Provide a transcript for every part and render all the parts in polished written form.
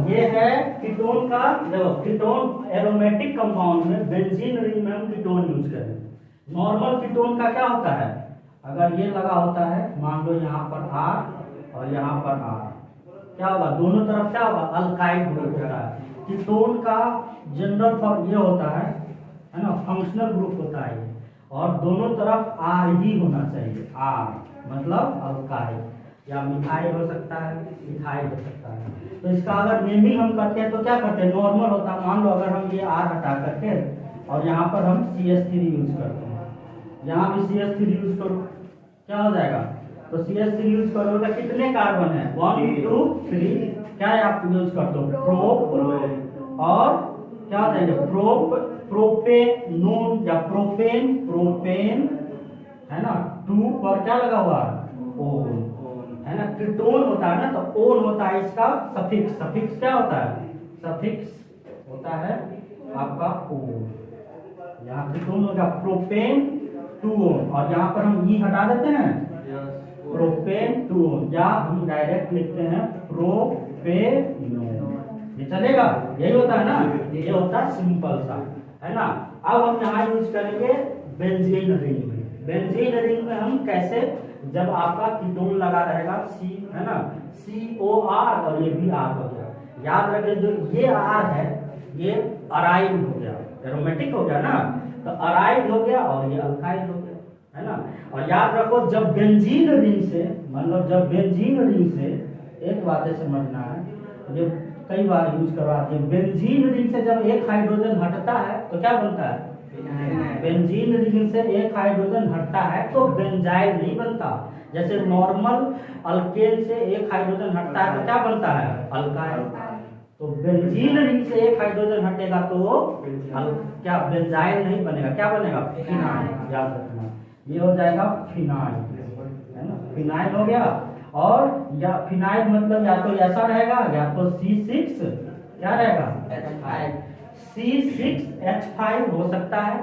ये है कीटोन का, देखो कीटोन एरोमेटिक कंपाउंड में बेंजीन रिंग में हम कीटोन यूज करें। नॉर्मल कीटोन का क्या होता है, अगर ये लगा होता है, मान लो यहाँ पर R और यहाँ पर R, क्या होगा, दोनों तरफ क्या होगा, अल्काइल ग्रुप होता है। कीटोन का जनरल फॉर्म ये होता है ना, फंक्शनल ग्रुप होता है ये, और दोनों तरफ R ही होना चाहिए। R मतलब अल्काइल, या मिथाइल हो सकता है, मिथाइल हो सकता है। तो इसका अगर नेमिंग हम करते हैं तो क्या करते हैं, नॉर्मल होता है। मान लो अगर हम ये R हटा करके और यहाँ पर हम CH3 यूज करते हैं, यहाँ भी CH3 यूज करो, क्या हो जाएगा, तो CH3 यूज करोगे, कितने कार्बन है, 1 2 3, क्या आप यूज करते हो, प्रोप, और क्या होता है प्रोप, प्रोपेनोन या प्रोपेन है ना, 2 पर क्या लगा हुआ ओन है ना, कीटोन होता है ना, तो ओन होता है इसका सफिक्स। सफिक्स क्या होता है, सफिक्स होता है आपका ओन। यहाँ कीटोन होगा प्रोपेन 2 ओन, और यहाँ पर हम ई हटा देते हैं, प्रोपेन 2 ओन, या हम डायरेक्ट लिखते हैं प्रोपेनोन, ये चलेगा, यही होता है ना, ये होता है सिंपल सा, है ना। अब हम यहाँ यूज करेंगे बेंजीन रिंग में। बेंजीन रिंग में हम कैसे, जब आपका कीटोन लगा रहेगा C, है ना, COR, और ये भी R हो गया, याद रखें जो ये R है ये अराइल हो गया, एरोमेटिक हो गया ना, तो अराइल हो गया और ये अल्काइल हो गया, है ना। और याद रखो जब बेंजीन रिंग से, मतलब जब बेंजीन रिंग से, एक बात समझना है, ये कई बार यूज करवाते हैं, बेंजीन रिंग से जब एक हाइड्रोजन हटता है तो क्या बनता है, बेंजीन रिंग से एक हाइड्रोजन हटता है तो बेंजाइल नहीं बनता। जैसे नॉर्मल अल्केन से एक हाइड्रोजन हटता है तो क्या बनता है, अल्काइल। तो बेंजीन रिंग से एक हाइड्रोजन हटेगा तो क्या बेंजाइल नहीं बनेगा, क्या बनेगा, फिनाइल। याद रखना, ये हो जाएगा फिनाइल, है ना, फिनाइल हो गया। और या फिनाइल मतलब या तो ऐसा रहेगा, या तो C6 क्या रहेगा, H5, C6H5 हो सकता है,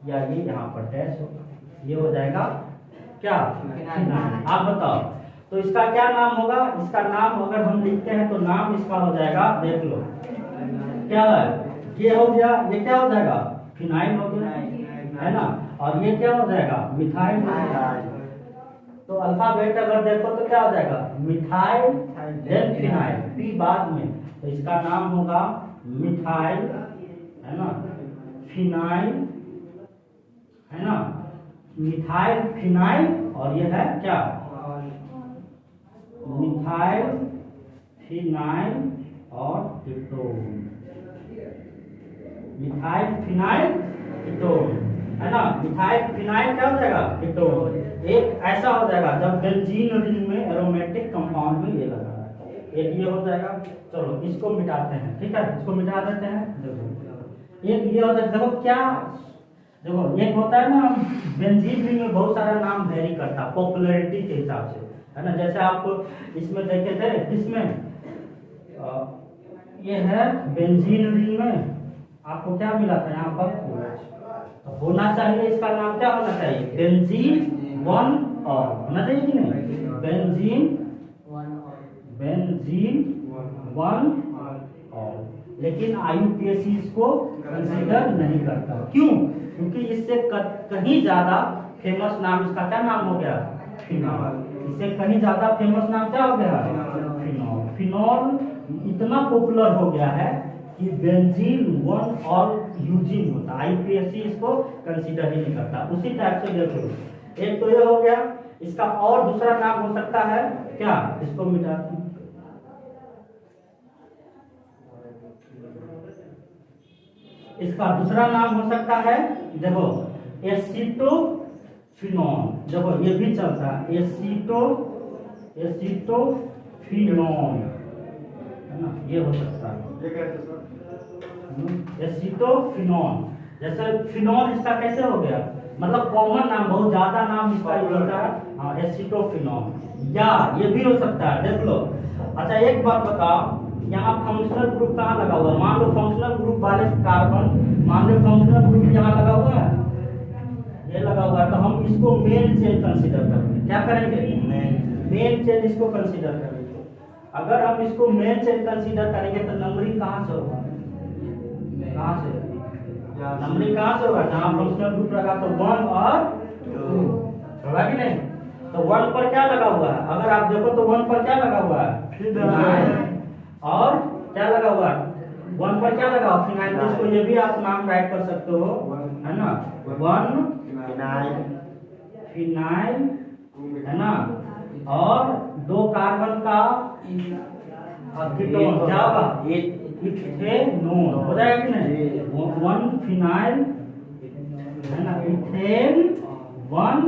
या ये यहाँ पर डैश होगा, ये हो जाएगा क्या, फिनाइल। आप बताओ तो इसका क्या नाम होगा, इसका नाम अगर हम लिखते हैं तो नाम इसका हो जाएगा, देख लो क्या है, ये हो गया, ये क्या हो जाएगा, फिनाइल हो गया, है ना, और ये क्या हो जाएगा, मिथाइल हो जाएगा। तो अल्फाबेट अगर देखो तो क्या हो जाएगा, मिथाइल देन फिनाइल, पी बाद में, तो इसका नाम होगा मिथाइल, है ना, फिनाइल, है ना, मिथाइल फिनाइल, और ये है क्या, मिथाइल फिनाइल और कीटोन, मिथाइल फिनाइल कीटोन, है ना। मिथाइल फिनाइल क्या हो जाएगा, कीटोन। एक ऐसा हो जाएगा जब बेंजीन रिंग में एरोमेटिक कंपाउंड में ये लगा है, एक ये हो जाएगा। चलो इसको मिटाते हैं, ठीक है, इसको मिटा देते हैं। देखो एक ये हो जाएगा, देखो क्या, देखो एक होता है ना, बेंजीन रिंग में बहुत सारा नाम वेरी करता है पॉपुलैरिटी के हिसाब से, है ना। जैसे आप इसमें देखे थे, किसमें, ये है बेंजीन रिंग में आपको क्या मिला था, यहाँ पर तो होना चाहिए, इसका नाम क्या होना चाहिए, बेंजीन 1 और होना चाहिए कि नहीं, बेंजीन 1 और। लेकिन IUPAC इसको कंसीडर नहीं करता, क्यों, क्योंकि इससे कहीं ज्यादा फेमस नाम, इसका क्या नाम हो गया, फिनॉल। इससे कहीं ज्यादा फेमस नाम क्या हो गया, फिनॉल। फिनॉल इतना पॉपुलर हो गया है कि बेंजीन 1 और यूजिन होता है, IUPAC इसको कंसीडर ही नहीं करता। उसी टाइप से देखो, एक तो ये हो गया, इसका और दूसरा नाम हो सकता है क्या, इसको मिटाते हैं, इसका दूसरा नाम हो सकता है, देखो एसीटोफिनॉल, देखो ये भी चलता है, एसीटोफिनॉल, है ना, ये हो सकता है एसीटोफिनॉल। जैसे फिनॉल इसका कैसे हो गया, मतलब कॉमन नाम, बहुत ज्यादा नाम इसका होता है, हाँ, एसीटोफिनॉल। या ये भी हो सकता है, देख लो। अच्छा एक बात बताओ, यहाँ फंक्शनल ग्रुप कहाँ लगा हुआ है, मान लो फंक्शनल ग्रुप वाले कार्बन, मान लो फंक्शनल ग्रुप यहाँ लगा हुआ है, ये लगा हुआ है, तो हम इसको मेन चेन कंसीडर करेंगे, क्या करेंगे, मेन चेन इसको कंसीडर करेंगे। अगर हम इसको मेन चेन कंसीडर करेंगे तो नंबरिंग कहाँ से होगा, कहाँ से नंबरिंग कहाँ से होगा, जहाँ फंक्शनल ग्रुप लगा तो 1 और 2 होगा कि नहीं। तो 1 पर क्या लगा हुआ है, अगर आप देखो तो 1 पर क्या लगा हुआ है फिनाइल, और क्या लगा हुआ है 1 पर क्या लगा हुआ फिनाइल, तो इसको ये भी आप नाम राइट कर सकते हो, है ना, 1 फिनाइल, है ना, और 2 कार्बन का कीटोन क्या होगा इथेनोन, हो जाएगा कि नहीं, 1 फिनाइल, है ना, इथेन 1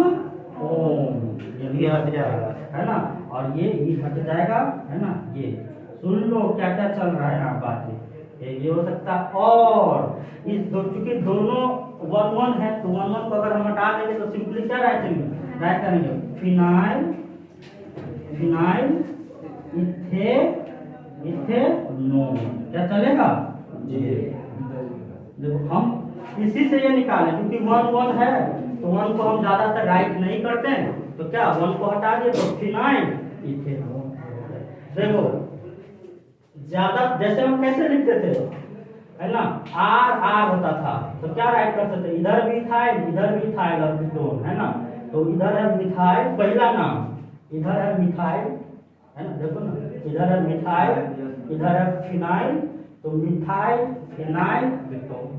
ओम, ये भी हट जाएगा, है ना, और ये हट जाएगा, है ना। ये सुन लो क्या क्या चल रहा है यहाँ बातें, ये हो सकता है। और इस चूंकि दोनों 1 है तो 1 को अगर हम हटा देंगे तो सिंपली क्या राइट करेंगे फिनाइल इथेनोन, क्या चलेगा जी। देखो हम इसी से ये निकालें, क्योंकि 1 है तो 1 को हम ज्यादातर राइट नहीं करते हैं, तो क्या 1 को हटा दिए तो फिनाइल इथेनोन। देखो ज्यादा जैसे हम कैसे लिखते थे, है ना, आर होता था तो क्या राइट करते थे, इधर भी इथाइल और कीटोन, है ना, तो इधर है मिथाइल, पहला नाम इधर है मिथाइल, है ना, देखो ना, इधर है मिथाइल, इधर है फिनाइल, तो मिथाइल फिनाइल कीटोन।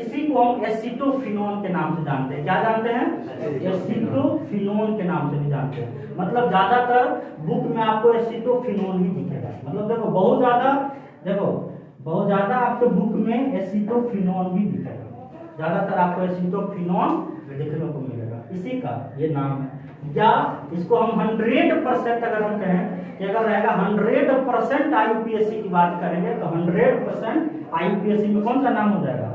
इसी को हम एसीटोफिनोन के नाम से जानते हैं, क्या जानते हैं, एसीटोफिनोन के नाम से भी जानते हैं। मतलब ज्यादातर बुक में आपको एसीटोफिनोन ही दिखेगा, मतलब देखो बहुत ज्यादा आपके बुक में एसीटोफिनोन भी दिखेगा, ज्यादातर आपको एसीटोफिनोन देखने को मिलेगा, इसी का ये नाम है। या इसको हम 100% अगर हम कहें कि अगर रहेगा 100% आईयूपीएससी की बात करेंगे तो 100% आईयूपीएससी में कौन सा नाम हो जाएगा,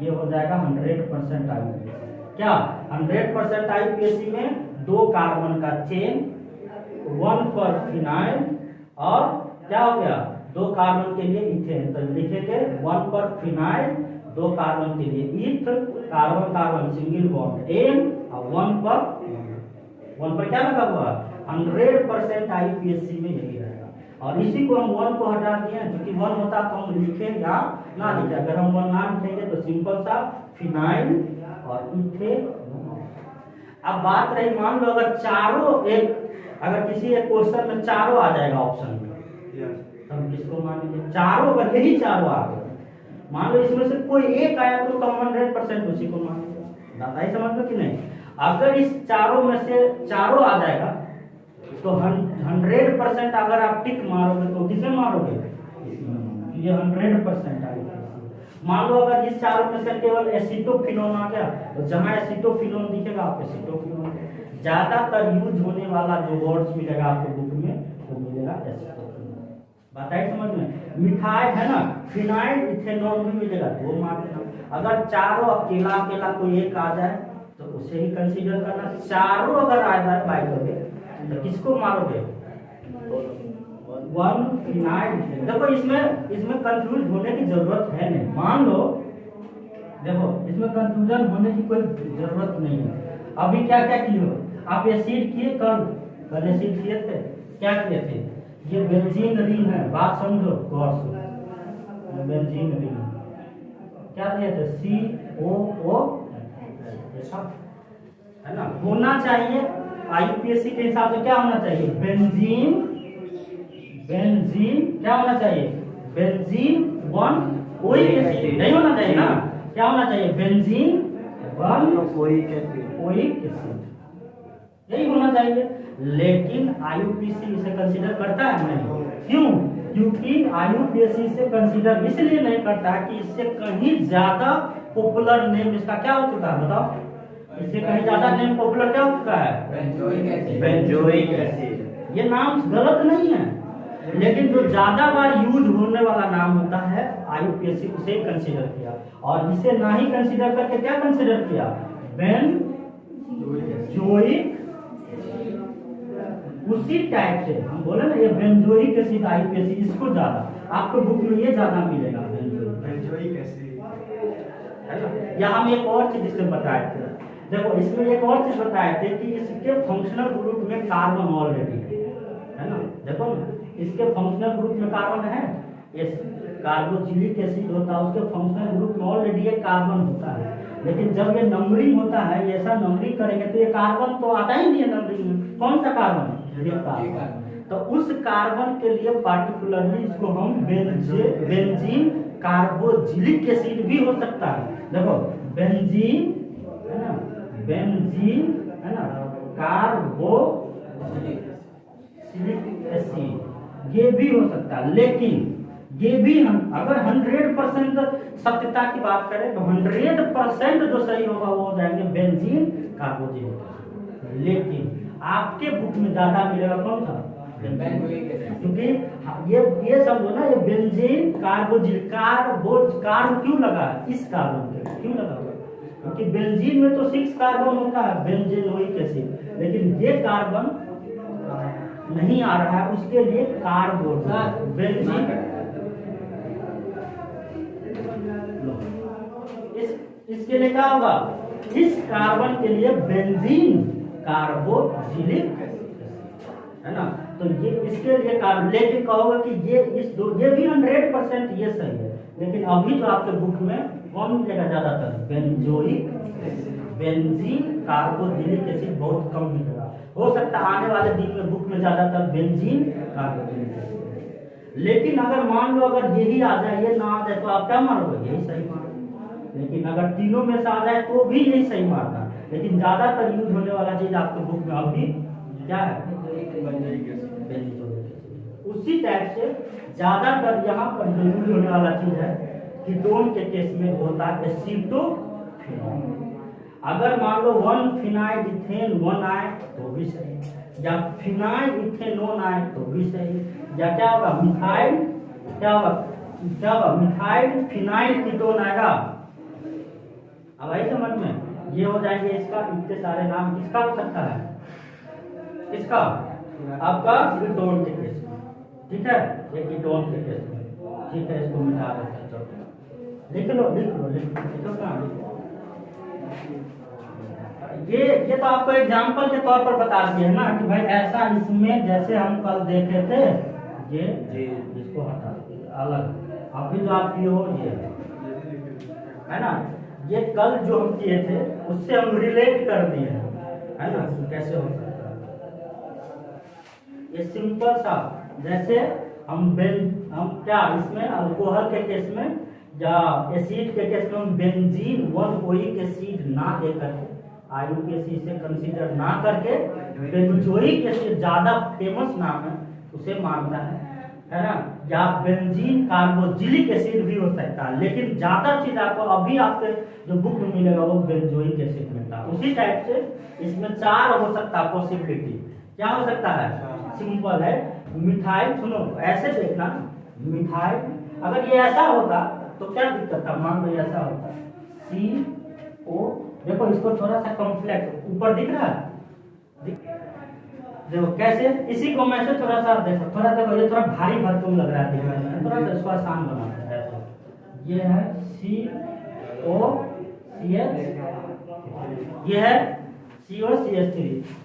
ये हो जाएगा 100% आईयूपीएससी। क्या 100% आईयूपीएससी में 2 कार्बन का चेन, 1 पर फिनाइल, और क्या हो गया 2 कार्बन के लिए इथेन, तो लिखेंगे 1 पर फिनाइल, 2 कार्बन के लिए eth, carbon carbon single bond ane, और 1 पर क्या लगा हुआ 100% आईयूपीएससी में यही रहेगा। और इसी को हम 1 को हटा दिए, क्योंकि 1 होता तो हम लिखें या ना लिखे, अगर हम 1 ना लिखेंगे तो सिंपल सा फिनाइल और इथेन। अब बात रही, मान लो अगर चारों अगर किसी एक क्वेश्चन में चारों आ जाएगा ऑप्शन में, तो हम किसको मानेंगे, चारों, अगर यही चारों आ गए, मान लो इसमें से कोई एक आया तो हम 100% उसी को मानेंगे, दादा ही समझ लो कि नहीं। अगर इस चारों में से चारों आ जाएगा तो 100% अगर आप टिक मारोगे तो किसमें मारोगे, ये 100% आएगा। मान लो अगर इस चारों में से केवल एसीटोफिनोन आ गया तो जहां एसीटोफिनोन दिखेगा आप एसीटोफिनोन, ज्यादातर यूज होने वाला जो वर्ड्स मिलेगा आपको बुक में वो मिलेगा एसीटोफिनोन, बताइए समझ में। मिथाइल है ना, फिनाइल इथेनॉल भी मिलेगा, 2 मार्क। अगर चारों अकेला कोई एक आ जाए तो उसे ही कंसीडर करना, चारों अगर आ जाए बाई करोगे तो किसको मारोगे, 1 फिनाइल। देखो इसमें कंफ्यूज होने की जरूरत है नहीं, मान लो देखो इसमें कंफ्यूजन होने की कोई जरूरत नहीं है। अभी क्या क्या किए आप, एसिड किए, कल एसिड किए थे, क्या किए थे, ये बेंजीन रिंग है, बात समझो गौर से, बेंजीन रिंग क्या दिए थे, COO, है ना, होना चाहिए आईयूपीएससी के हिसाब से क्या होना चाहिए, बेंजीन क्या होना चाहिए, बेंजीन 1 ओइक एसिड, नहीं होना चाहिए ना, क्या होना चाहिए, बेंजीन 1 ओइक एसिड, यही होना चाहिए। लेकिन आईयूपीएससी इसे कंसीडर करता है नहीं, क्यों, क्योंकि आईयूपीएससी इसे कंसीडर इसलिए नहीं करता कि इससे कहीं ज्यादा पॉपुलर नेम इसका क्या हो चुका है, बताओ, इससे कहीं ज्यादा नेम पॉपुलर क्या हो चुका है, बेंजोइक एसिड। ये नाम गलत नहीं है, लेकिन जो ज्यादा बार यूज होने वाला नाम होता है आईयूपीएससी उसे कंसीडर किया, और इसे ना ही कंसीडर करके क्या कंसीडर किया, बेंजोइक। उसी टाइप से हम बोले ना ये बेंजोइक एसिड आईयूपीएससी, इसको ज्यादा आपको बुक में ये ज्यादा मिलेगा बेंजोइक एसिड, है ना। या हम एक और चीज इसमें बताए थे, देखो इसमें एक और चीज बताए थे कि इसके फंक्शनल ग्रुप में कार्बन ऑलरेडी है ना, देखो ना, इसके फंक्शनल ग्रुप में कार्बन है, इस कार्बोक्सिलिक एसिड होता है उसके फंक्शनल ग्रुप में ऑलरेडी एक कार्बन होता है, लेकिन जब ये नंबरिंग होता है, ऐसा नंबरिंग करेंगे तो ये कार्बन तो आता ही नहीं है नंबरिंग में। कौन सा कार्बन? ये कार्बन। तो उस कार्बन के लिए पार्टिकुलरली इसको हम बेंजीन कार्बोक्सिलिक एसिड भी हो सकता है। देखो बेंजीन है ना, बेंजीन है ना, कार्बोक्सिलिक एसिड ये भी हो सकता है। लेकिन ये भी हम अगर 100% सत्यता की बात करें तो 100% जो सही होगा वो हो जाएंगे बेंजीन कार्बोक्सिलिक। लेकिन आपके बुक में ज्यादा मिलेगा कौन सा? क्योंकि ये समझो ना, ये बेंजीन कार्बोक्सिलिक कार्ब क्यों लगा इस कार्बन पे क्यों लगा? क्योंकि बेंजीन में तो 6 कार्बन होता है बेंजीनोइक एसिड, लेकिन ये कार्बन नहीं आ रहा है, उसके लिए कार्बो बेंजीन इसके लिए क्या होगा? इस कार्बन के लिए बेंजीन कार्बोक्सिलिक है ना, तो ये इसके लिए कार्बन। लेकिन कहोगे कि ये ये भी 100% ये सही है, लेकिन अभी तो आपके बुक में कौन मिलेगा ज्यादातर? बेंजोइक बेंजीन कार्बोक्सिलिक एसिड बहुत कम मिलेगा। हो सकता है आने वाले दिन में बुक में ज्यादातर बेंजीन कार्बोक्सिलिक एसिड। लेकिन अगर मान लो अगर यही आ जाए, ये ना आ जाए, तो आप क्या मारोगे? यही सही मारोगे। लेकिन अगर तीनों में से आ जाए तो भी यही सही मारना। लेकिन ज्यादातर यूज होने वाला चीज आपके बुक में अभी क्या है? उसी टाइप से ज्यादातर यहाँ पर जो यूज होने वाला चीज है कीटोन के केस में होता है एसीटोफिनॉल। अगर मान लो 1 फिनाइल इथेन 1 आए तो भी सही, या फिनाइल इथेनोन आए तो भी सही, या क्या होगा? मिथाइल क्या होगा? मिथाइल फिनाइल कीटोन आएगा। अब आई समझ में? ये हो जाएंगे इसका, इतने सारे नाम किसका हो सकता है? किसका? आपका कीटोन के केस में, ठीक है, ये कीटोन के केस में, ठीक है, इसको मिटा देते हैं। लिख लो कहाँ? ये तो आपको एग्जाम्पल के तौर पर बता दिए ना कि भाई ऐसा इसमें जैसे हम कल देखे थे, ये इसको हटा अलग, अभी जो आप किए हो ये है ना, ये कल जो हम किए थे उससे हम रिलेट कर दिए है ना, कैसे हो सकता है। ये सिंपल सा, जैसे हम क्या इसमें अल्कोहल के केस में या एसिड के केस में हम बेंजीन 1 एसिड ना देकर आयुक एसिड से कंसीडर ना करके बेंजोइक एसिड ज्यादा फेमस नाम है उसे मानता है ना, या बेंजीन कार्बोक्सिलिक एसिड भी हो सकता है। लेकिन ज्यादा चीज आपको अभी आपके जो बुक में मिलेगा वो बेंजोइक एसिड मिलता है। उसी टाइप से इसमें 4 हो सकता है पॉसिबिलिटी। क्या हो सकता है? सिंपल है, मिथाइल, सुनो ऐसे देखना, मिथाइल अगर ये ऐसा होता तो क्या दिक्कत था? मान लो ऐसा होता CO, देखो इसको थोड़ा सा कॉम्प्लेक्स ऊपर दिख रहा है, देखो कैसे, इसी को मैं से थोड़ा सा देखो, ये थोड़ा भारी भरकम लग रहा है देखने में, थोड़ा सा इसको आसान बनाते हैं। तो ये है COCH, ये है COCH3।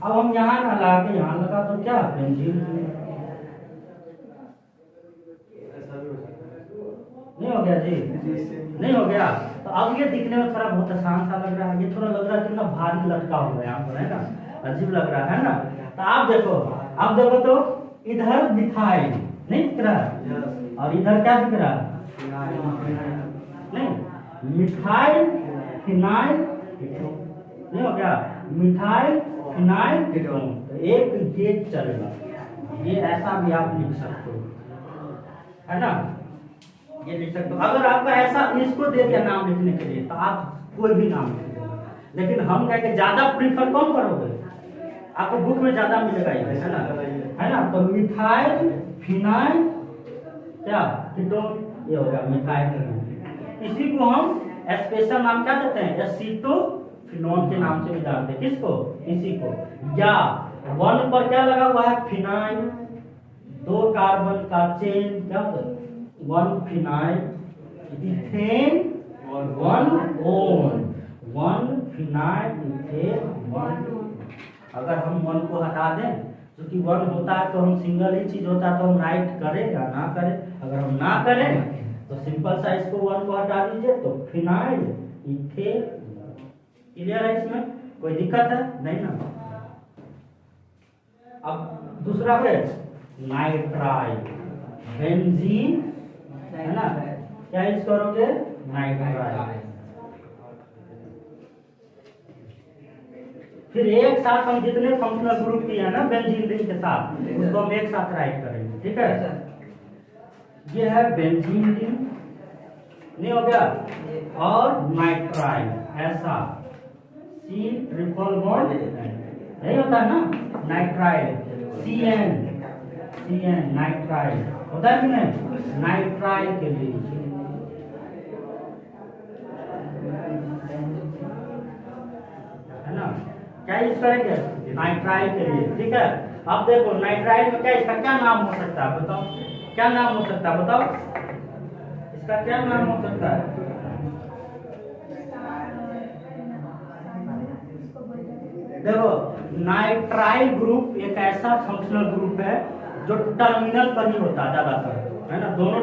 अब हम यहाँ ना लगा के यहाँ लगा तो क्या बेंजीन नहीं हो गया जी? नहीं हो गया। तो अब ये दिखने में थोड़ा बहुत आसान सा लग रहा है, ये थोड़ा लग रहा है कितना भारी लटका हुआ है यहाँ पर, है ना, अजीब लग रहा है ना। तो आप देखो तो इधर मिथाइल नहीं दिख रहा है और इधर क्या दिख रहा है? नहीं, मिथाइल फिनाइल नहीं हो गया? मिथाइल फिनाइल कीटोन, तो एक ये चलेगा, ये ऐसा भी आप लिख सकते हो, है ना, ये लिख सकते हो। अगर आपका ऐसा इसको दे दिया नाम लिखने के लिए तो आप कोई भी नाम लिख देना, लेकिन हम कहेंगे ज्यादा प्रीफर कौन करोगे? आपको बुक में ज्यादा मिलेगा ये, है ना। तो मिथाइल फिनाइल क्या कीटोन, ये हो गया मिथाइल। इसी को हम स्पेशल नाम क्या देते हैं? एसीटोफिनोन के नाम से भी जानते हैं। किसको? इसी को। या 1 पर क्या लगा हुआ है? फिनाइल, 2 कार्बन का चेन, क्या होता है? 1 phenyl ethane 1 own, 1 phenyl ethane 1। अगर हम 1 को हटा दें क्योंकि वन होता है तो हम सिंगल ही चीज होता है तो हम राइट करें या ना करें। अगर हम ना करें तो सिंपल सा इसको वन को हटा दीजिए तो फिनाइल इथेन। क्लियर है? इसमें कोई दिक्कत है नहीं ना? अब दूसरा है नाइट्राइल बेंजीन, है ना? क्या यूज करोगे? नाइट्राइल। फिर एक साथ हम जितने फंक्शनल ग्रुप किए हैं ना बेंजीन रिंग के साथ, उसको हम एक साथ राइट करेंगे। ठीक है? ये है बेंजीन रिंग, नहीं हो गया? और नाइट्राइल ऐसा सी ट्रिपल बॉन्ड नहीं होता है ना? नाइट्राइल CN नाइट्राइल होता है कि नहीं? नाइट्राइल के लिए है ना? क्या यूज करेंगे? नाइट्राइल के लिए। ठीक है? अब देखो नाइट्राइल में क्या, इसका क्या नाम हो सकता है बताओ? क्या नाम हो सकता है बताओ? इसका क्या नाम हो सकता है? देखो नाइट्राइल ग्रुप एक ऐसा फंक्शनल ग्रुप है जो टर्मिनल पर ही होता है ज्यादातर, है ना? दोनों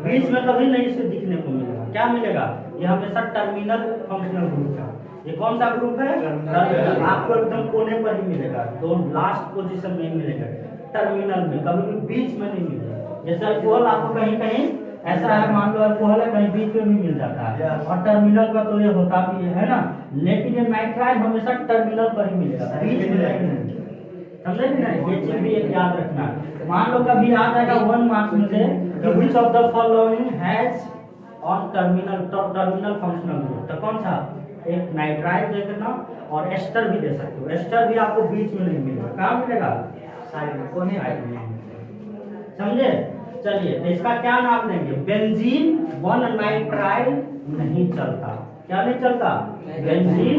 बीच में कभी नहीं इसे दिखने को मिलेगा। क्या मिलेगा? ये हमेशा टर्मिनल फंक्शनल ग्रुप है। ये कौन सा ग्रुप है? टर्मिनल। आपको एकदम कोने पर ही मिलेगा, दो लास्ट पोजीशन में ही मिलेगा, टर्मिनल में, कभी भी बीच में नहीं मिलेगा। जैसे अल्कोहल आपको कहीं कहीं ऐसा है, मान लो अल्कोहल है कहीं बीच में भी मिल जाता है, और टर्मिनल पर तो ये होता भी है ना? लेकिन ये नाइट्राइल हमेशा टर्मिनल पर ही मिलेगा, बीच में नहीं। समझे कि नहीं? ये चीज भी एक याद रखना। मान लो कभी आ जाएगा 1 मार्क्स में से कि which of the following has on terminal functional group, तो कौन सा? एक नाइट्राइल दे देना और एस्टर भी दे सकते हो। एस्टर भी आपको बीच में नहीं मिलेगा, कहाँ मिलेगा? साइड में, कोने साइड में। समझे? चलिए तो इसका क्या नाम देंगे? बेंजीन 1 नाइट्राइल नहीं चलता। क्या नहीं चलता? बेंजीन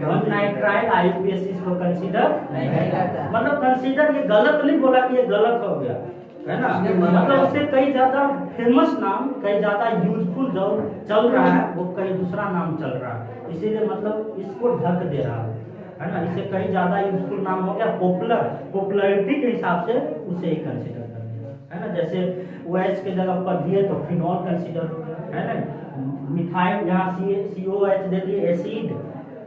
1 नाइट्राइल IUPAC इसको कंसीडर नहीं करता। मतलब कंसीडर, ये गलत नहीं बोला कि ये गलत हो गया, है ना? मतलब उससे कई ज्यादा फेमस नाम, कई ज्यादा यूजफुल जो चल रहा है वो कई दूसरा नाम चल रहा है, इसीलिए मतलब इसको ढक दे रहा है ना? इससे कई ज्यादा यूजफुल नाम हो गया, पॉपुलैरिटी के हिसाब से उसे ही कंसीडर कर दिया, है ना? जैसे OH के जगह पर दिए तो फिनॉल कंसीडर हो गया, है ना? मिथाइल यहाँ COH दे दिए एसिड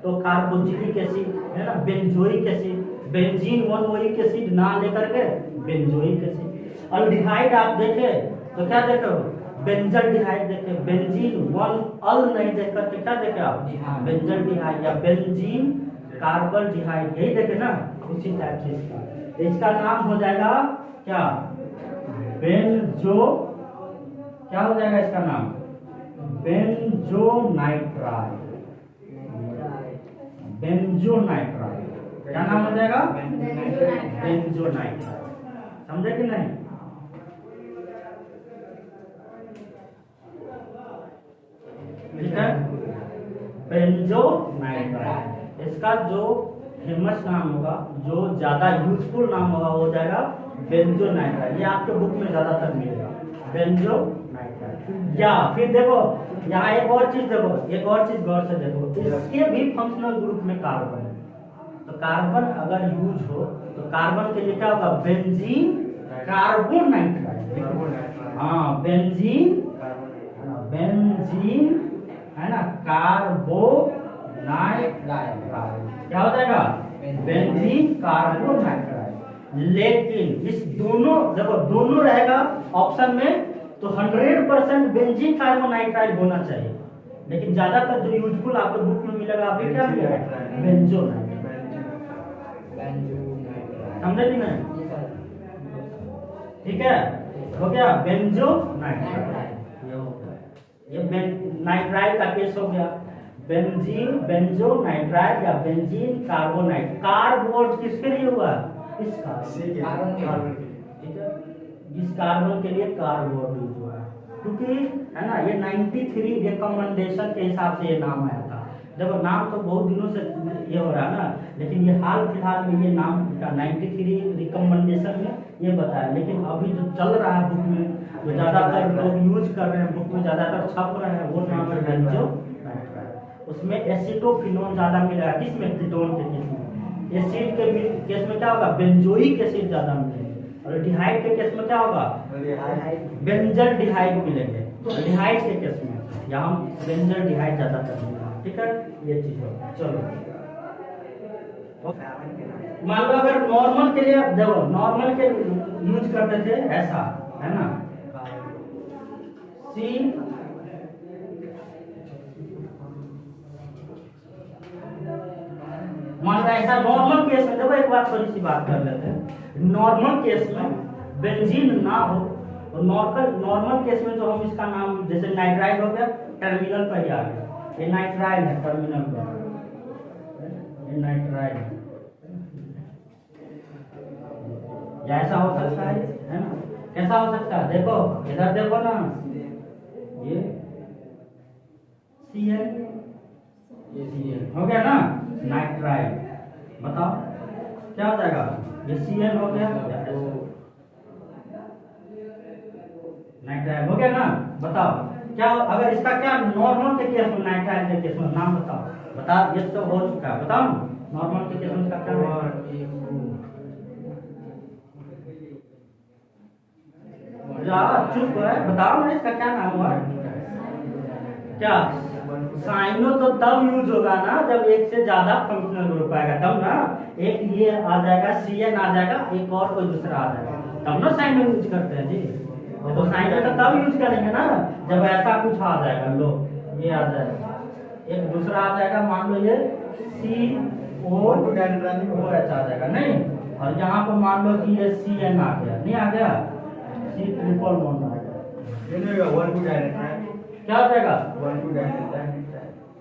तो कार्बोक्सिलिक एसिड, है ना? Benzoic acid, benzene 1 oic acid ना लेकर के बेंजोइक एसिड। अल्डिहाइड आप देखे तो क्या देखे हो? बेंजल्डिहाइड देखे। बेंजीन 1 अल नहीं देख करके क्या देखे आप? बेंजल्डिहाइड या बेंजीन कार्बन डिहाइड, यही देखे ना? उसी टाइप से इसका नाम हो जाएगा क्या? बेंजो, क्या हो जाएगा इसका नाम? बेंजोनाइट्राइल। बेंजोनाइट्राइल क्या नाम हो जाएगा? बेंजोनाइट्राइल। समझे कि नहीं? ठीक है? बेंजोनाइट्राइल। इसका जो फेमस नाम होगा, जो ज्यादा यूजफुल नाम होगा वो हो जाएगा बेंजोनाइट्राइल। ये आपके बुक में ज्यादातर मिलेगा, बेंजोनाइट्राइल। या फिर देखो यहाँ एक और चीज देखो, एक और चीज गौर से देखो, इसके भी फंक्शनल ग्रुप में कार्बन है। तो कार्बन अगर यूज हो तो कार्बन के लिए क्या होगा? Benzene carbonitrile. हाँ, बेंजीन है ना? कार्बोनाइट्राइल क्या हो जाएगा? Benzene carbonitrile. लेकिन इस दोनों, देखो दोनों रहेगा ऑप्शन में तो 100% बेंजीन कार्बोनाइट्राइल होना चाहिए, लेकिन ज्यादातर जो यूजफुल आपको बुक में मिलेगा आपको क्या मिलेगा? बेंजोनाइट्राइल। समझे कि नहीं? ठीक है, हो गया बेंजोनाइट्राइल। ये नाइट्राइल का केस हो गया। बेंजीन बेंजोनाइट्राइल या बेंजीन कार्बोनाइट। कार्बोन किसके लिए हुआ? इस कार्बन, ठीक है? इस कार्बन के लिए कार्बोन यूज हुआ है, क्योंकि है ना ये 93 रिकमेंडेशन के हिसाब से ये नाम आया था। देखो नाम तो बहुत दिनों से ये हो रहा है ना, लेकिन ये हाल फिलहाल में ये नाम 93 रिकमेंडेशन में ये बताया, लेकिन अभी जो चल रहा है बुक में, जो ज्यादातर लोग यूज कर रहे हैं, बुक में ज्यादातर छप रहे हैं, वो नाम है बेंजोनाइट्राइल। उसमें एसिटोफिनोन ज्यादा मिलेगा, किसमें? कीटोन के किस्म। एसिड के केस में क्या होगा, बेंजोइक एसिड ज्यादा मिलेंगे, और डिहाइड के केस में क्या होगा, बेंजल डिहाइड मिलेंगे। डिहाइड के केस में यहाँ बेंजल डिहाइड ज्यादातर मिलेगा, ठीक है, ये चीज होगा। चलो मान लो अगर नॉर्मल के लिए, देखो नॉर्मल के यूज करते थे ऐसा, है ना, सी मान लो ऐसा नॉर्मल केस में, देखो एक बात थोड़ी सी बात कर लेते हैं। नॉर्मल केस में बेंजीन ना हो, और नॉर्मल केस में जो हम इसका नाम, जैसे नाइट्राइल हो गया, टर्मिनल पर ही आ गया, ये नाइट्राइल है टर्मिनल पर, ये नाइट्राइल है, या ऐसा हो सकता है ना, कैसा हो सकता है, देखो इधर देखो ना, ये Cl, ये Cl हो गया ना, नाइट्राइल, बताओ क्या हो जाएगा, ये Cl हो गया, नाइट्राइल हो गया ना, बताओ क्या, अगर इसका क्या नॉर्मल के केस में, नाइट्राइल के केस में नाम बताओ, बता, ये तो हो चुका है, बताओ नॉर्मल के केस में इसका क्या है, चुप है, बताओ ना इसका क्या नाम हुआ, क्या साइनो तो तब यूज होगा ना जब एक से ज्यादा फंक्शनल ग्रुप आएगा, तब ना, एक ये आ जाएगा, Cn आ जाएगा, एक और कोई दूसरा आ जाएगा, तब ना साइनो यूज करते हैं जी। तो साइनो तो तब यूज करेंगे ना जब ऐसा कुछ आ जाएगा, लो ये आ जाएगा, एक दूसरा आ जाएगा, मान लो ये COOH आ जाएगा, नहीं, और यहाँ पर मान लो कि ये Cn आ गया, नहीं आ गया, C ट्रिपल बॉन्ड आ गया, क्या हो जाएगा,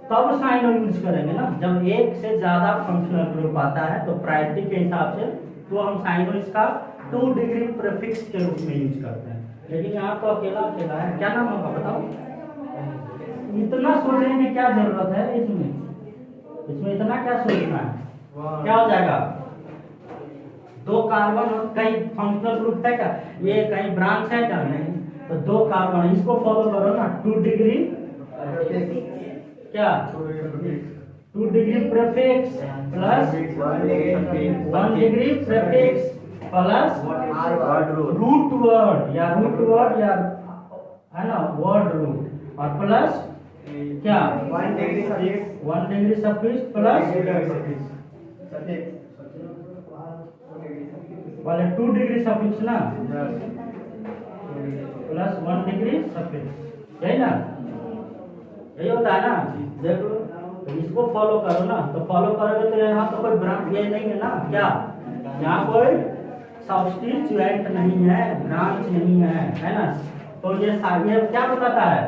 तब साइनो यूज करेंगे ना, जब एक से ज्यादा फंक्शनल ग्रुप आता है तो प्रायोरिटी के हिसाब से, तो हम साइनो इसका 2 डिग्री प्रीफिक्स के रूप में यूज करते हैं। लेकिन यहाँ तो अकेला अकेला है, क्या नाम होगा बताओ, इतना सोचने की क्या जरूरत है, इसमें इतना क्या सोचना है, क्या हो जाएगा, 2 कार्बन, कहीं फंक्शनल ग्रुप है क्या, ये कहीं ब्रांच है क्या, नहीं, तो 2 कार्बन, इसको फॉलो करो ना, 2 डिग्री क्या, 2 degree prefix plus 1 degree prefix plus root word या है ना, वर्ड रूट, और प्लस क्या 1 डिग्री सफिक्स प्लस वाले 2 डिग्री सफिक्स ना, प्लस 1 डिग्री सफिक्स, यही ना, यही होता है ना, देख लो, तो इसको फॉलो करो ना, तो फॉलो करोगे तो यहाँ तो कोई ब्रांच ये नहीं है ना, क्या यहाँ कोई सब्स्टिट्यूएंट नहीं है, ब्रांच नहीं है ना, तो ये क्या बताता है,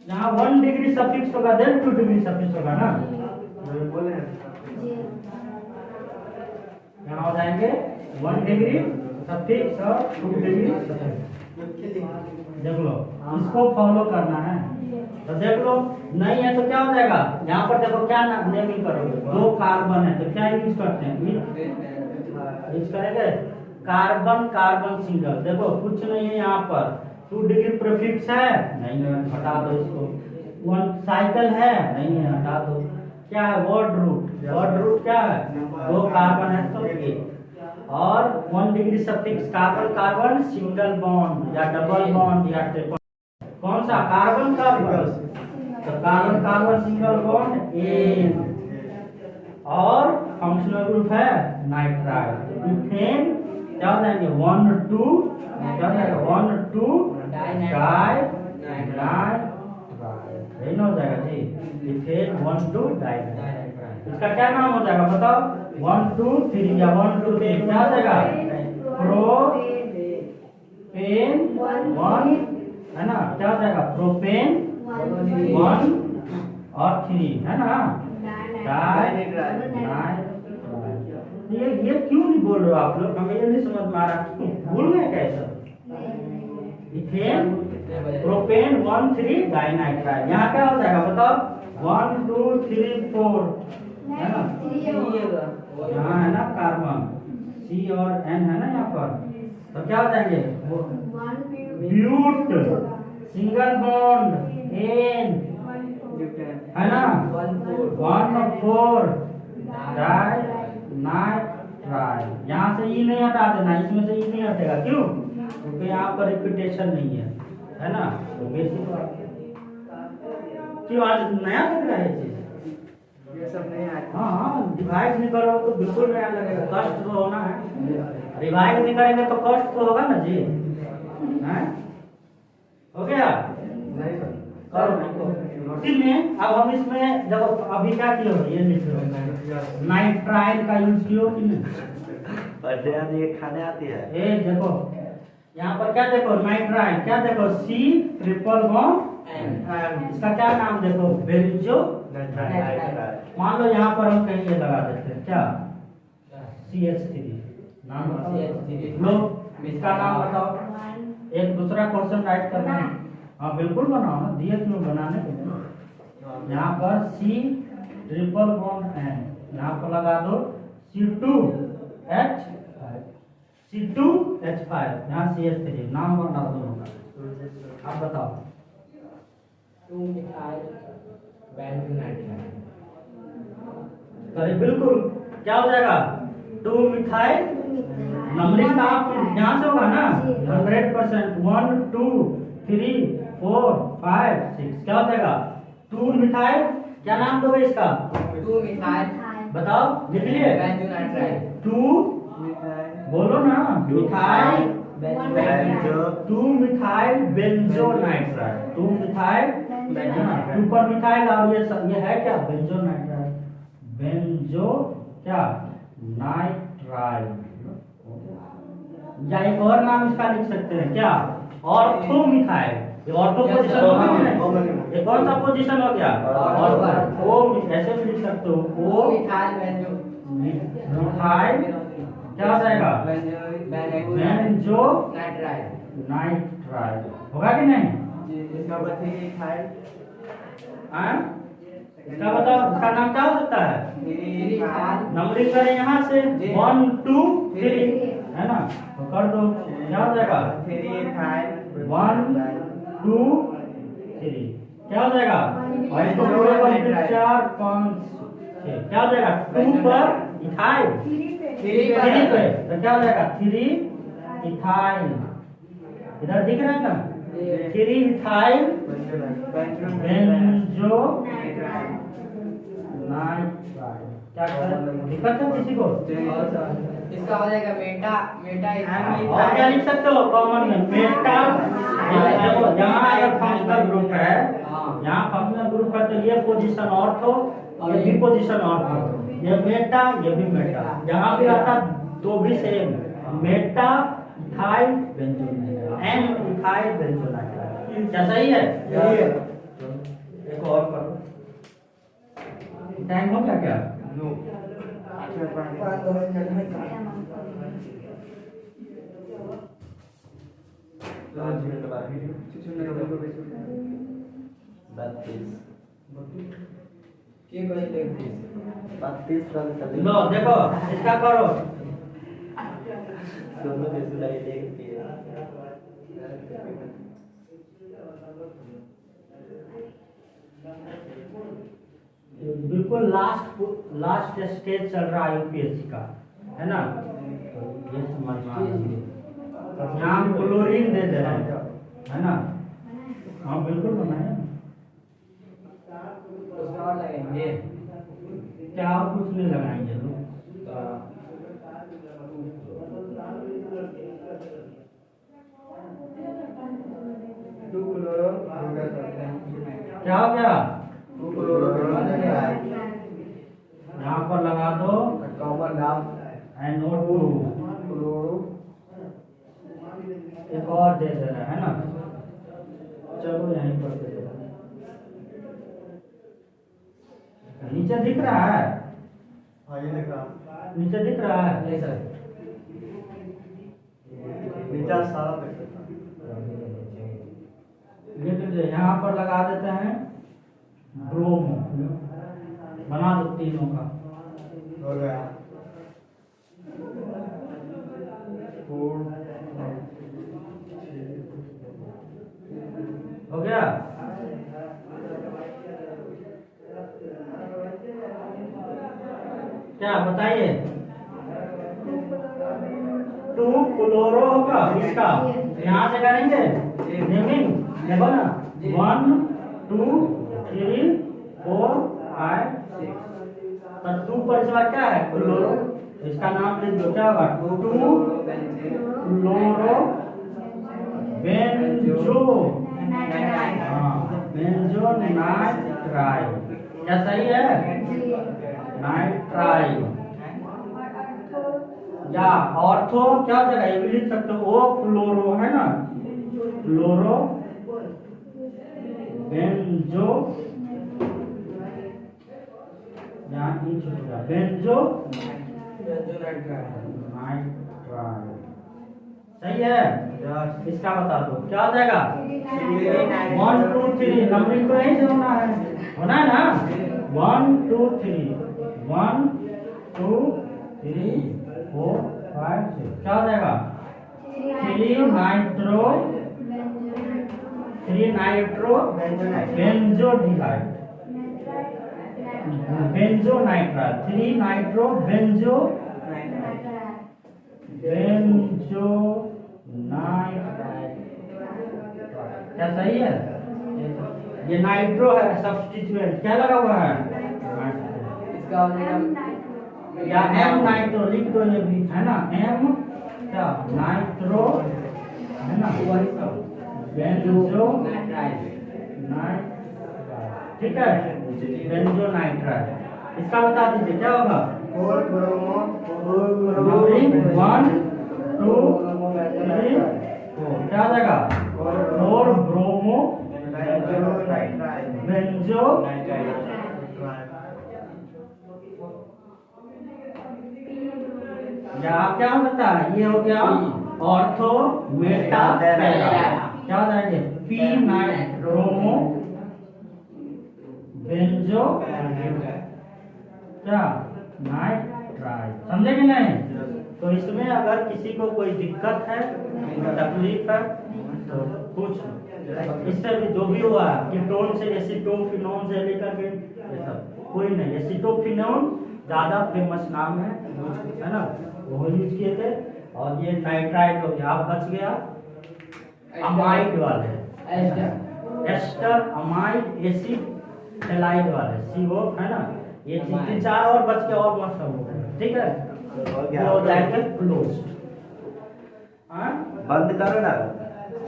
यहाँ 1 डिग्री सफिक्स होगा, देन 2 डिग्री सफिक्स होगा ना, यहाँ हो जाएंगे 1 डिग्री सफिक्स और 2 डिग्री सफिक्स, देख लो, इसको फॉलो करना है, तो देख लो, नहीं है तो क्या हो जाएगा, यहाँ पर देखो क्या नेमिंग करोगे, 2 कार्बन है तो क्या यूज करते हैं, यूज करेंगे कार्बन कार्बन सिंगल, देखो कुछ नहीं है यहाँ पर, 2 डिग्री प्रीफिक्स है, नहीं है, हटा दो इसको, 1 साइकिल है, नहीं है, हटा दो, क्या है, वर्ड रूट क्या है, 2 कार्बन है तो एक, और 1 degree suffix, carbon carbon single bond या डबल बॉन्ड या ट्रिपल, कौन सा, कार्बन कार्बन, तो carbon carbon single bond ane, और फंक्शनल ग्रुप है नाइट्राइल, इथेन क्या हो जाएंगे 1 2, क्या हो जाएगा 1 2 डाई यही ना हो जाएगा जी, इथेन 1 2 डाई, इसका क्या नाम हो जाएगा बताओ, 1 2 3 या 1 2 3 क्या हो जाएगा, प्रोपेन 1 है ना, क्या हो जाएगा, प्रोपेन 1 और 3 है ना, ये क्यों नहीं बोल रहे हो आप लोग, हमें ये नहीं समझ में आ रहा, भूल गए कैसे, इथेन प्रोपेन 1 3 डाइनाइट्राइल, यहाँ क्या हो जाएगा बताओ, 1 2 3 4 है ना, यहाँ है ना कार्बन, C और N है ना यहाँ पर, तो क्या हो जाएंगे, ब्यूट सिंगल बॉन्ड N है ना, 1,4 डाई नाइट्राइल। यहाँ से ई नहीं हटा देना, इसमें से ई नहीं हटेगा, क्यों? क्योंकि यहाँ पर रिपीटेशन नहीं है ना। तो बेसिक बात क्यों आज नया लग रहा है चीज, ये सब नहीं आता। हाँ, रिवाइज नहीं करो तो बिल्कुल नया लगेगा, कष्ट तो होना है। रिवाइज नहीं करेंगे तो कष्ट तो होगा ना जी, हैं? हो गया? नहीं सर, करो नहीं। इसीलिए अब हम इसमें जब अभी क्या किए हो, ये लिख लो, नाइट्राइल का यूज किया कि नहीं? ये खाने आती है। ए देखो यहाँ पर क्या देखो, नाइट्राइल क्या देखो, C ट्रिपल बॉन्ड, इसका क्या नाम देखो, बेंजो। मान लो यहाँ पर हम कहीं ये लगा देते हैं, क्या CH3 नाम बताओ, लो इसका नाम बताओ। एक दूसरा क्वेश्चन राइट करना है, हाँ बिल्कुल बनाओ ना, दिए क्यों बनाने के लिए। यहाँ पर C ट्रिपल बॉन्ड N, यहाँ पर लगा दो C2H5, यहाँ CH3, नाम बता दो, आप बताओ। 2 मिथाइल बेंजोनाइट्राइल। अरे बिल्कुल, क्या हो जाएगा, 2 मिथाइल, नंबरिंग का आप यहाँ से होगा ना 100%, 1 2 3 4 5 6, क्या हो जाएगा 2 मिथाइल, क्या नाम दोगे इसका, 2 मिथाइल बताओ लिख लिए, बेंजोनाइट्राइल। 2 बोलो ना, मिथाइल बेंजो 2 मिथाइल बेंजोनाइट्राइल, 2 मिथाइल, ऊपर मिथाइल और ये है क्या, बेंजोनाइट्राइल, बेंजो क्या नाइट्राइल। या एक और नाम इसका लिख सकते हैं क्या, ऑर्थो मिथाइल। ये ऑर्थो पोजीशन हो गया, ये कौन सा पोजीशन हो गया, ऑर्थो। ऐसे भी लिख सकते हो, ओ मिथाइल बेंजो मिथाइल क्या हो जाएगा, बेंजो नाइट्राइल। होगा कि नहीं, इसका बथी खाइल। हाँ इसका बताओ, इसका नाम क्या हो सकता है, नंबरिंग करें यहाँ से 1 2 3, है ना, तो कर दो, क्या हो जाएगा 1 2 3, क्या हो जाएगा, और इसको पूरे पर 4 5 6, क्या हो जाएगा 2 पर इथाइल, 3 पे, तो क्या हो जाएगा 3 इथाइल, इधर दिख रहा है ना, 3 इथाइल बेंजो नाइट्राइल। क्या करें, दिक्कत है किसी को, इसका हो जाएगा मेटा और क्या लिख सकते हो कॉमन में, मेटा। देखो यहाँ अगर फंक्शनल ग्रुप है, यहाँ फंक्शनल ग्रुप है तो ये पोजीशन ऑर्थो, ये भी पोजीशन ऑर्थो, ये मेटा, ये भी मेटा, यहाँ भी आता तो भी same, meta ethyl benzonitrile, M ethyl benzonitrile. क्या सही है, एक और करो, टाइम हो गया क्या, लो देखो इसका करो, बिल्कुल लास्ट स्टेज चल रहा है यूपीएससी का, है ना, तो ये समझ में आ रही है। यहाँ हम क्लोरीन दे दे रहे हैं, है ना, हाँ बिल्कुल बनाए, उसमें और लगेंगे क्या और कुछ नहीं लगाएंगे लोग, क्या हो गया, यहाँ पर लगा दो कॉमन नाम NO2, एक और दे दे रहे हैं ना, चलो यहीं पर दे दे रहे हैं, नीचे दिख रहा है, हाँ ये दिख रहा, नीचे दिख रहा है, नहीं सर, नीचे सारा दिख रहा। यहाँ पर लगा देते हैं ब्रोमो, बना दो तीनों का, हो गया, हो गया, बताइए। 2 क्लोरो होगा इसका, यहाँ से करेंगे नेमिंग, देखो ना 1 2 3 4 5 6, तो 2 पर इसका क्या है क्लोरो, इसका नाम लिख दो, क्या होगा 2 क्लोरो बेंजो, बेंजो नाइट्राइड, क्या सही है नाइट्राइड। या ऑर्थो क्या हो जाएगा, ये भी लिख सकते हो ओ क्लोरो है ना, क्लोरो बेंजो, यहाँ ई छूटेगा बेंजो नाइट्राइड, सही है। इसका बता दो क्या हो जाएगा 1 2 3, नंबरिंग को नहीं होना है, होना है ना 1 2 3 1 2 3 4 5 6, क्या हो जाएगा 3 nitro benzaldehyde, benzo nitride, 3 nitro benzo nitride, क्या सही है। ये नाइट्रो है सब्स्टिट्यूएंट, क्या लगा हुआ है इसका हो जाएगा या एम नाइट्रो लिख दो, ये भी है ना एम क्या नाइट्रो है ना, बेंजो नाइट्राइड, ठीक है बेंजो नाइट्राइड। इसका बता दीजिए क्या होगा 4 ब्रोमो 1 2 3 4, क्या हो जाएगा 4 ब्रोमो बेंजो, या क्या हो सकता है, ये हो गया ऑर्थो मेटा पैरा, क्या हो जाएगा पी नाइट्रोमो बेंजो क्या नाइट्राइड, समझे कि नहीं। तो इसमें अगर किसी को कोई दिक्कत है तकलीफ है तो पूछ, इससे भी जो भी हुआ कीटोन से एसीटोफिनोन से लेकर के ये सब कोई नहीं, एसीटोफिनोन ज्यादा फेमस नाम है ना, वो यूज किए थे। और ये नाइट्राइड हो गया, आप बच गया अमाइड वाले, एस्टर अमाइड एसिड हेलाइड वाले CO है ना, ये 3-4 और बच के और मस्त हो गए, ठीक है हो जाएगा क्लोज्ड। बंद करो ना।